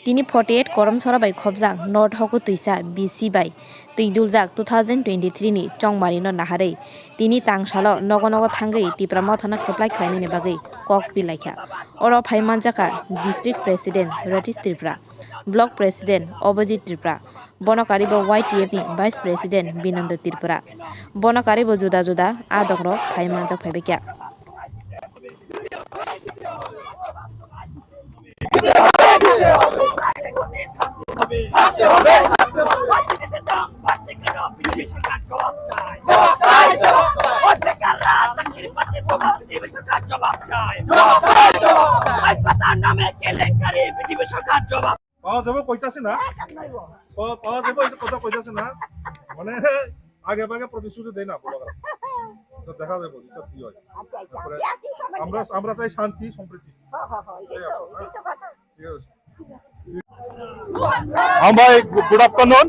Tini 48 Koromsora by Kobjang, North Hoku Tuisa, BC by Tuiduljak 2023 ni Chongmarino Nahare, Tini Tang Shalo, Nogonogo Tangi, Tipramotana Koplai Kaini Bagay, Kok Pilaika, Oro Paimanjaka, District President, Ratis Tripura, Block President, Obajit Tripura, Bonakaribo YTF ni Vice President, Binando Tripura, Bonakaribo Juda Juda, Adogro, Paimanjak Pebeka. পাওয়া যাবে কইতাছে না পাওয়া যাবে এটা কথা কইতাছে না মানে আগে আগে প্রতিশ্রুতি দেয় না বড়রা তো দেখা যাবে এটা কি হয় আমরা চাই শান্তি সম্প্রীতি ভাই good afternoon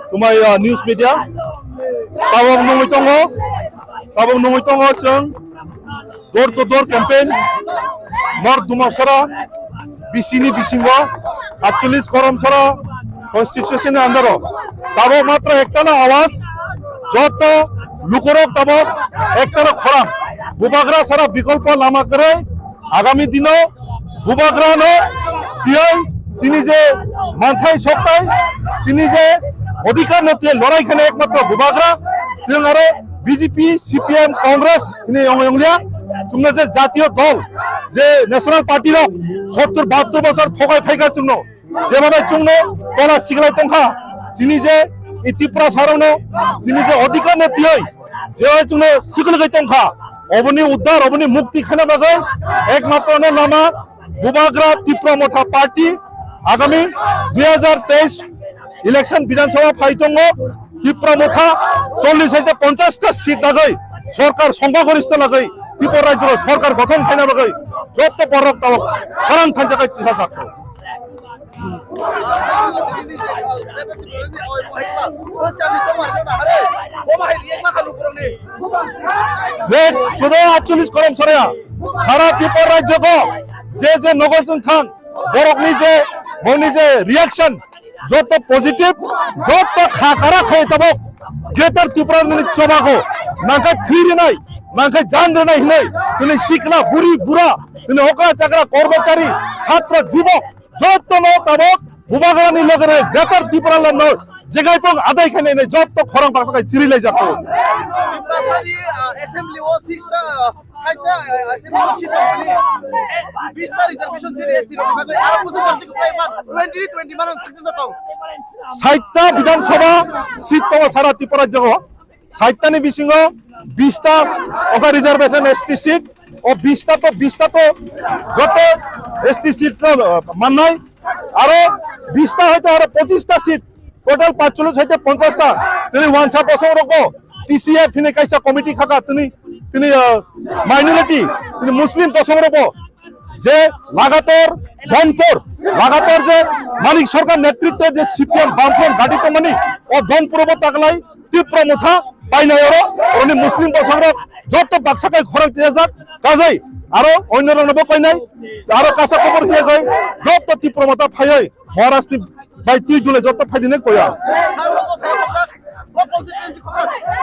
to my news media tabang nungitongo chang door to door campaign North Dumasara Bisini Bisingo 48 Koromsara constitution এর আন্ডারও তাবো মাত্র একটা না আওয়াজ যত লুকরক তাবো একটা না খরাম বুবাগরা সারা বিকল্প লামা করে আগামী দিনে বুবাগরা নো তিয়াই চিনি যে মানথাই সপ্তাহে চিনি যে অধিকার নথিয়ে লড়াইখানে একমাত্র বুবাগরা जों आरो বিজেপি সিপিএম কংগ্রেস ইনি অংলিয়া जोंनो যে জাতীয় দল যে ন্যাশনাল পার্টির 70-72 বছর ঠগাই ফাইগা जोंनो যেভাবে जोंनो তলা সিগলাই তংখা যিনি যে ত্রিপুরা সারনো যিনি যে অধিকার নথিয়ে যে जोंनो সিগলাই তংখা অবনি উদ্ধার অবনি মুক্তি খানা বাগে একমাত্র নামা বুবাগরা ত্রিপুরা মোটা পার্টি আগামী 2023 ইলেকশন বিধানসভা ফাইতঙ্গ ত্রিপুরা মোটা 40-50টা সিট লাগাই সরকার সংখ্যাগরিষ্ঠ লাগাই ত্রিপুরা রাজ্যের সরকার গঠন খাইনা লাগাই যত পরক তাবক খারাং খানজাকাই তিহা যাকো যে শুধু 48 করমসরা সারা ত্রিপুরা রাজ্যকে যে নগরজন খান বরকনি যে মনি যে রিঅ্যাকশন যত পজিটিভ যত খাকারা খাই তবক গ্রেটার ত্রিপুরা মানে চবাগো নাঙ্কা থিরি নাই নাঙ্কা জান রে নাই নাই তুমি শিখলা বুড়ি বুড়া তুমি ওকরা চাকরা কর্মচারী ছাত্র যুবক যত ন তবক বুবাগরানি লগরে গ্রেটার ত্রিপুরা লন জায়গায় তো আদায় খানে নাই যত খরং পাকাই চিরিলে যাতো ত্রিপুরাসারি অ্যাসেম্বলি ও 6টা সাইটটা অ্যাসেম্বলি সিট মানে 20টা রিজার্ভেশন সিট এসটি রবিবারে আর কিছু করতে প্রায় 20 মান থাকছে যত 60টা বিধানসভা সিট তো সারা ত্রিপুরা জগহ 60টা নি বিসিঙ্গ 20টা ওকা রিজার্ভেশন এসটি সিট ও 20টা তো যত এসটি সিট মাননাই আর 20টা হয়তো আর 25টা সিট টোটাল 45 হইতে 50টা তিনি ওয়ানসা বসং রকো টিসিএফ ফিনে কাইসা কমিটি খাকা তিনি মাইনরিটি তিনি মুসলিম বসং রকো যে লাগাতার যে মালিক সরকার নেতৃত্বে যে সিপিএম বামফ্রন্ট গাড়িতে মানি ও ধনপুরব তাকলাই তীব্র মুথা পাইনায়রো ওনি মুসলিম বসং যত বাক্সাকাই খরং তেজাক কাজাই আরো অন্য রংবো কইনাই আরো কাঁচা খবর হয়ে যায় যত তীব্র মুথা ফাই মহারাষ্ট্র বাই তুই দুলে যত ফাইদিনে কয়া